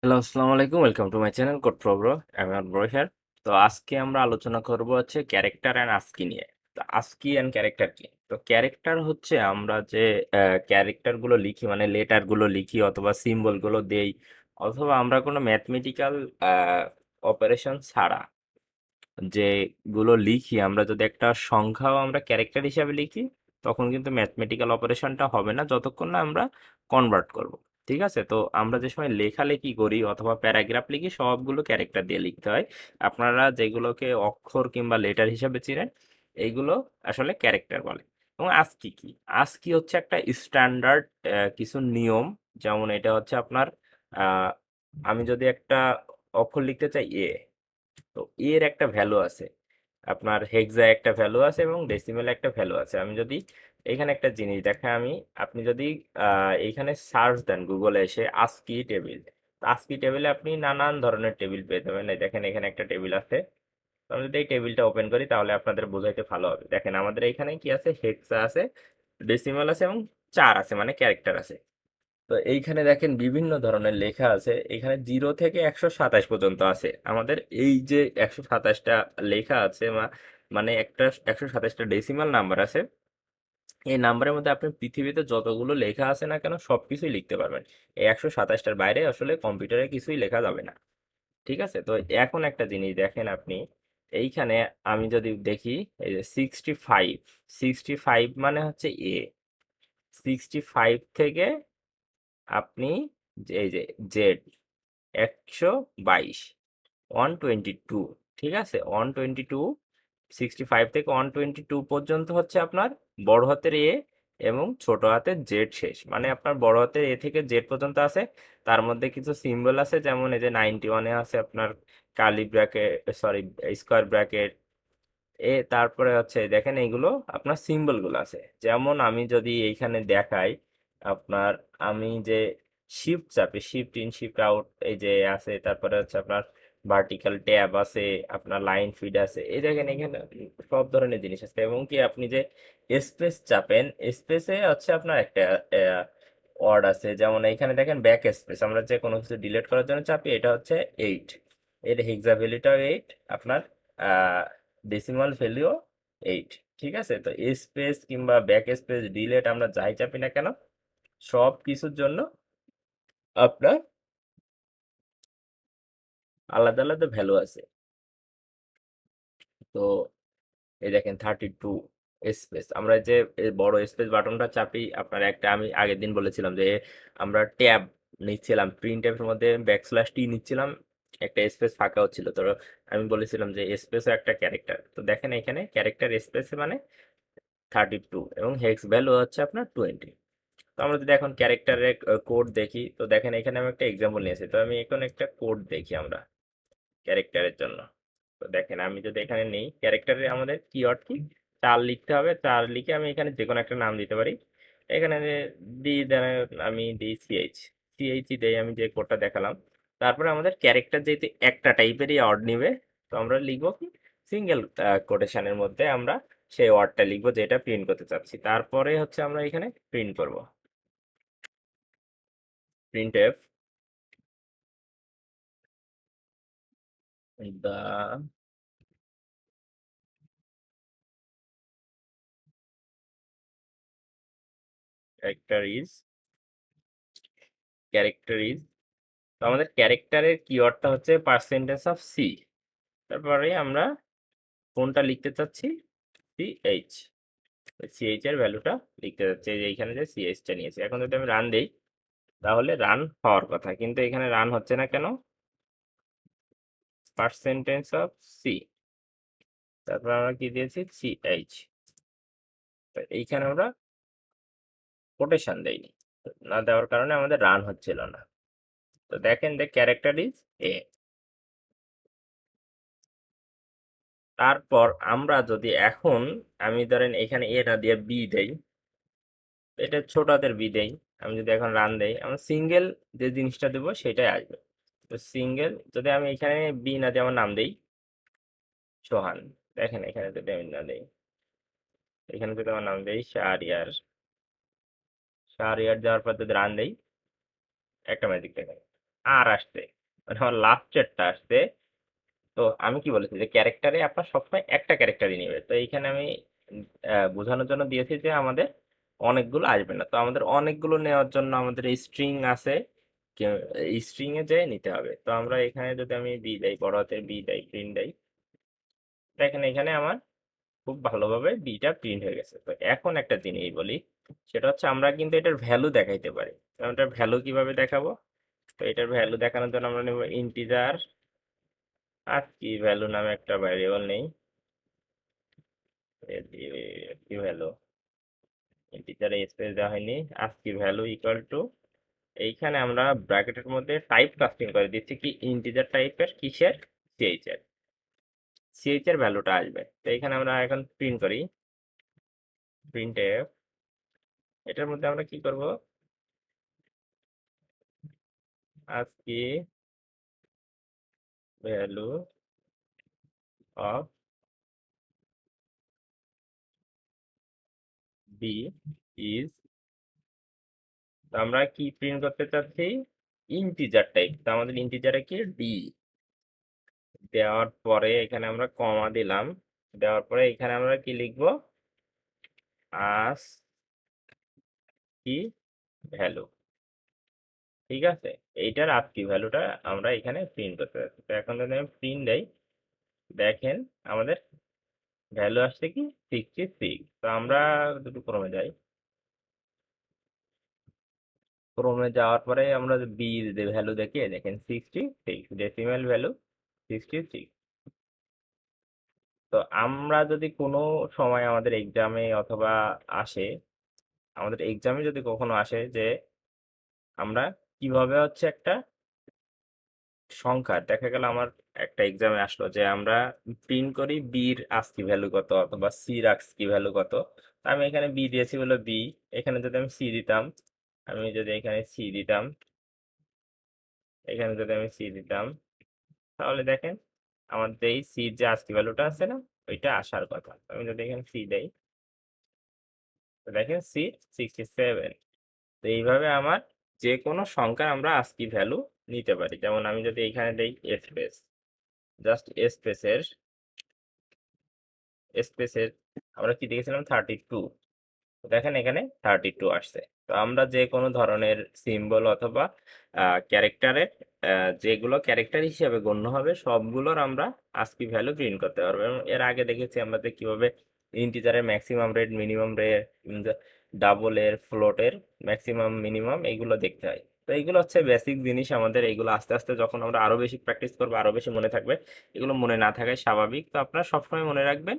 Hello, আসসালামু আলাইকুম। Welcome to my channel CodePro। আমি বড় হিয়ার। তো আজকে আমরা আলোচনা করব হচ্ছে ক্যারেক্টার অ্যান্ড আস্কি নিয়ে। তো আস্কি অ্যান্ড ক্যারেক্টার কি? তো ক্যারেক্টার হচ্ছে আমরা যে ক্যারেক্টারগুলো লিখি, মানে লেটারগুলো লিখি অথবা সিম্বলগুলো দেই, অথবা আমরা কোনো ম্যাথমেটিক্যাল অপারেশন ছাড়া যেগুলো লিখি, আমরা যদি একটা সংখ্যাও আমরা ক্যারেক্টার হিসাবে লিখি, তখন কিন্তু ম্যাথমেটিক্যাল অপারেশনটা হবে না যতক্ষণ না আমরা কনভার্ট করব। ঠিক আছে? তো আমরা যে সময় লেখালেখি করি অথবা প্যারাগ্রাফ লিখি, সবগুলো ক্যারেক্টার দিয়ে লিখতে হয়। আপনারা যেগুলোকে অক্ষর কিংবা লেটার হিসাবে চিনেন, এইগুলো আসলে ক্যারেক্টার বলে। এবং আস্কি কি? আস্কি হচ্ছে একটা স্ট্যান্ডার্ড কিছু নিয়ম। যেমন এটা হচ্ছে আপনার, আহ, আমি যদি একটা অক্ষর লিখতে চাই এ, তো এর একটা ভ্যালু আছে, আপনার হেক্সা একটা ভ্যালু আছে এবং ডেসিমেল একটা ভ্যালু আছে। আমি যদি এখানে একটা জিনিস দেখা, আপনি যদি এইখানে সার্চ দেন গুগলে এসে আস্কি টেবিল, আস্কি টেবিলে আপনি নানান ধরনের টেবিল পেয়ে যাবেন। এই দেখেন এখানে একটা টেবিল আছে। তো আমি যদি এই টেবিলটা ওপেন করি তাহলে আপনাদের বোঝাইতে ভালো হবে। দেখেন আমাদের এখানে কি আছে, হেক্সা আছে, ডেসিমেল আছে এবং চার আছে, মানে ক্যারেক্টার আছে। তো এইখানে দেখেন বিভিন্ন ধরনের লেখা আছে, এখানে 0 থেকে 127 পর্যন্ত আছে। আমাদের এই যে 127টা লেখা আছে, মানে একটা 127টা ডেসিমাল নাম্বার আছে। এই নাম্বারের মধ্যে আপনি পৃথিবীতে যতগুলো লেখা আছে না কেন সবকিছুই লিখতে পারবেন। এই 127টার বাইরে আসলে কম্পিউটারে কিছুই লেখা যাবে না। ঠিক আছে? তো এখন একটা জিনিস দেখেন আপনি, এইখানে আমি যদি দেখি, এই যে 65, 65 মানে হচ্ছে এ। 65 থেকে আপনি এই যে জেড 122, 122, ঠিক আছে, 122, 65 থেকে 122 পর্যন্ত হচ্ছে আপনার বড় হাতের এ এবং ছোট হাতের জেড শেষ, মানে আপনার বড় হাতের এ থেকে জেড পর্যন্ত আছে। তার মধ্যে কিছু সিম্বল আছে, যেমন এই যে 91-এ আছে আপনার curly bracket, sorry, square bracket তারপরে হচ্ছে দেখেন এইগুলো আপনার সিম্বল গুলো আছে। যেমন আমি যদি এইখানে দেখাই আপনার, আমি যে শিফট চাপি, শিফট ইন শিফট আউট এই যে আছে, তারপরে হচ্ছে আপনার ভার্টিক্যাল ট্যাব আছে, আপনার লাইন ফিড আছে, এই দেখেন এখানে সব ধরনের জিনিস আছে। এবং কি আপনি যে স্পেস চাপেন, স্পেসে হচ্ছে আপনার একটা ওয়ার্ড আছে। যেমন এখানে দেখেন ব্যাক স্পেস, আমরা যে কোনো কিছু ডিলিট করার জন্য চাপি, এটা হচ্ছে 8, এর হেক্সা ভ্যালুটাও 8, আপনার ডেসিমাল ভ্যালুও 8। ঠিক আছে? তো স্পেস কিংবা ব্যাক স্পেস ডিলেট আমরা যাই চাপি না কেন, সব কিছুর জন্য আপনার আলাদা আলাদা ভ্যালু আছে। তো এই দেখেন 32 স্পেস, আমরা যে এই বড় স্পেস বাটনটা চাপি, আপনার একটা আমি আগের দিন বলেছিলাম যে আমরা ট্যাব নিচ্ছিলাম, প্রিন্ট ট্যাবের মধ্যে ব্যাকস্ল্যাশ টি নিচ্ছিলাম, একটা স্পেস ফাঁকা হচ্ছিল। তো আমি বলেছিলাম যে স্পেসও একটা ক্যারেক্টার। তো দেখেন এখানে ক্যারেক্টার স্পেস মানে 32 এবং হেক্স ভ্যালু হচ্ছে আপনার 20। তো আমরা যদি এখন ক্যারেক্টারের কোড দেখি, তো দেখেন এখানে আমি একটা এক্সাম্পল নিয়েছি। তো আমি এখন একটা কোড দেখি আমরা ক্যারেক্টারের জন্য। তো দেখেন আমি যদি এখানে নেই ক্যারেক্টারে, আমাদের কিওয়ার্ড কি, চার লিখতে হবে। চার লিখে আমি এখানে যে কোনো একটা নাম দিতে পারি। এখানে দিই, আমি দিই সিএইচ, সিএইচই দেই আমি যে কোডটা দেখালাম। তারপরে আমাদের ক্যারেক্টার যেহেতু একটা টাইপেরই ওয়ার্ড নিবে, তো আমরা লিখবো কি, সিঙ্গেল কোটেশনের মধ্যে আমরা সেই ওয়ার্ডটা লিখবো যেটা প্রিন্ট করতে চাচ্ছি। তারপরে হচ্ছে আমরা এখানে প্রিন্ট করব, print f the character is, character is, তো আমাদের ক্যারেক্টারের কিওয়ার্ডটা হচ্ছে পার্সেন্টেজ অফ সি। তারপরে আমরা কোনটা লিখতে চাচ্ছি, সিএইচ, সিএইচ এর ভ্যালুটা লিখতে চাচ্ছি। এই যে এইখানে যে সিএইচটা নিয়েছি, এখন যদি আমি রান দেই তাহলে রান হওয়ার কথা, কিন্তু এখানে রান হচ্ছে না কেন, পার্সেন্টেজ অফ সি, তারপর আমরা কি দিয়েছি, সিএইচ। তো এইখানে আমরা কোটেশন দেইনি, না দেওয়ার কারণে আমাদের রান হচ্ছিল না। তো দেখেন যে ক্যারেক্টার ইজ এ। তারপর আমরা যদি এখন, আমি ধরেন এখানে এ না দিয়ে বি দেই, এটা ছোট হাতের বি দেই, আমি যদি এখন রান দেই, আমরা সিঙ্গেল যে জিনিসটা দেবো সেটাই আসবে। তো সিঙ্গেল যদি আমি এখানে বি না দিয়ে আমার নাম দেই সোহান, দেখেন এখানে যদি আমি না দেই, এখানে যদি আমার নাম দেই শাহরিয়ার, শাহরিয়ার যাওয়ার পর যদি রান দেই, একটা ম্যাজিক দেখেন, আর আসছে, মানে আমার লাস্টেরটা আসছে। তো আমি কি বলেছি যে ক্যারেক্টারে আপনার সবসময় একটা ক্যারেক্টারই নেবে। তো এইখানে আমি বোঝানোর জন্য দিয়েছি যে আমাদের অনেকগুলো আসবে না। তো আমাদের অনেকগুলো নেওয়ার জন্য আমাদের স্ট্রিং আছে, স্ট্রিং এ যেয়ে নিতে হবে। তো আমরা এখানে যদি আমি বি দেই, বড় হাতের বি দেই, প্রিন্ট দেই, দেখেন এখানে আমার খুব ভালোভাবে বিটা প্রিন্ট হয়ে গেছে। তো এখন একটা জিনিস বলি, সেটা হচ্ছে আমরা কিন্তু এটার ভ্যালু দেখাইতে পারি। তো আমরা এটার ভ্যালু কিভাবে দেখাবো? তো এটার ভ্যালু দেখানোর জন্য আমরা নেব ইন্টিজার আস্কি ভ্যালু নামে একটা ভ্যারিয়েবল নেই। কি ভ্যালু, ইন্টিজারে স্পেস দেওয়া হয়নি, আস্কি ভ্যালু ইকুয়াল টু, এইখানে আমরা ব্র্যাকেটের মধ্যে টাইপ কাস্টিং করে দিচ্ছি কি ইন্টিজার টাইপের, কিসের, সিএইচ এর। সিএইচ এর ভ্যালুটা আসবে। তো এখানে আমরা এখন প্রিন্ট করি, প্রিন্ট এফ, এটার মধ্যে আমরা কি করব, আজকে ভ্যালু অফ বি ইজ, তো আমরা কি প্রিন্ট করতে চাচ্ছি, ইন্টিজার টাইপ। তো আমাদের ইন্টিজারে কি ডি, দেওয়ার পরে এখানে আমরা কমা দিলাম, দেওয়ার পরে এখানে আমরা কি লিখবো, আস কি ভ্যালু, ঠিক আছে। এইটার আস্কি ভ্যালুটা আমরা এখানে প্রিন্ট করতে যাচ্ছি। তো এখন যদি আমি প্রিন্ট দেই, দেখেন আমাদের ভ্যালু আসছে কি 66। তো আমরা দুটো ক্রমে যাই, ক্রমে যাওয়ার পরে আমরা বি ভ্যালু দেখি, দেখেন 66, ডেসিমেল ভ্যালু 66। তো আমরা যদি কোনো সময় আমাদের এক্সামে অথবা আসে, আমাদের এক্সামে যদি কখনো আসে যে আমরা কিভাবে হচ্ছে একটা সংখ্যা, দেখা গেল আমার একটা এক্সামে আসলো যে আমরা প্রিন্ট করি বির আস্কি ভ্যালু কত অথবা সির আস্কি ভ্যালু কত। তো আমি এখানে বি দিয়েছি বলে বি, এখানে যদি আমি সি দিতাম, আমি যদি এখানে সি দিতাম, এখানে যদি আমি সি দিতাম, তাহলে দেখেন আমার যে এই সির যে আস্কি ভ্যালুটা আছে না, ওইটা আসার কথা। আমি যদি এখানে সি দেই, তো দেখেন সি 67। তো এইভাবে আমার যে কোনো সংখ্যার আমরা আস্কি ভ্যালু নিতে পারি। যেমন আমি যদি এখানে দেই স্পেস, জাস্ট স্পেসের, স্পেসের আমরা কি দেখেছিলাম 32, দেখেন এখানে 32 আসছে। তো আমরা যে কোনো ধরনের সিম্বল অথবা ক্যারেক্টারের, যেগুলো ক্যারেক্টার হিসেবে গণ্য হবে সবগুলোর আমরা আস্কি ভ্যালু প্রিন্ট করতে পারবো। এবং এর আগে দেখেছি আমরা যে কিভাবে ইন্টিজারের ম্যাক্সিমাম রেট, মিনিমাম রেট, ডাবলের, ফ্লোটের ম্যাক্সিমাম মিনিমাম এইগুলো দেখতে হয়। তো এইগুলো হচ্ছে বেসিক জিনিস আমাদের, এইগুলো আস্তে আস্তে যখন আমরা আরো বেশি প্র্যাকটিস করবো আরো বেশি মনে থাকবে। এগুলো মনে না থাকাই স্বাভাবিক। তো আপনারা সবসময় মনে রাখবেন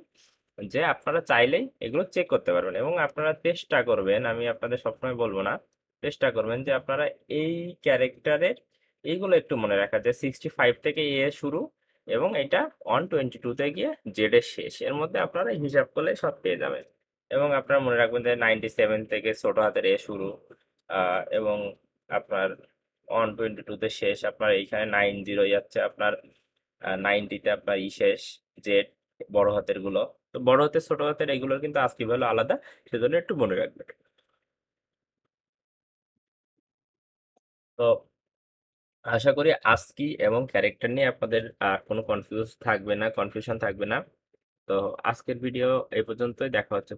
যে আপনারা চাইলেই এগুলো চেক করতে পারবেন, এবং আপনারা চেষ্টা করবেন, আমি আপনাদের সবসময় বলবো না, চেষ্টা করবেন যে আপনারা এই ক্যারেক্টারের এইগুলো একটু মনে রাখা, যে 65 থেকে এ শুরু এবং এটা 122-তে গিয়ে জেড এর শেষ, এর মধ্যে আপনারা হিসাব করলে সব পেয়ে যাবেন। এবং আপনারা মনে রাখবেন যে 97 থেকে ছোট হাতের এ শুরু, এবং আপনার 122-তে শেষ, আপনার এইখানে 90 যাচ্ছে, আপনার 90-তে আপনার ই শেষ, জেড, বড় হাতের গুলো। তো বড় হাতের ছোট হাতের এগুলোর কিন্তু আজকে ভ্যালু আলাদা, সেজন্য একটু মনে রাখবেন। তো আশা করি আজকি এবং ক্যারেক্টার নিয়ে আপনাদের আর কোনো কনফিউশন থাকবে না। তো আজকের ভিডিও এই পর্যন্তই, দেখা হচ্ছে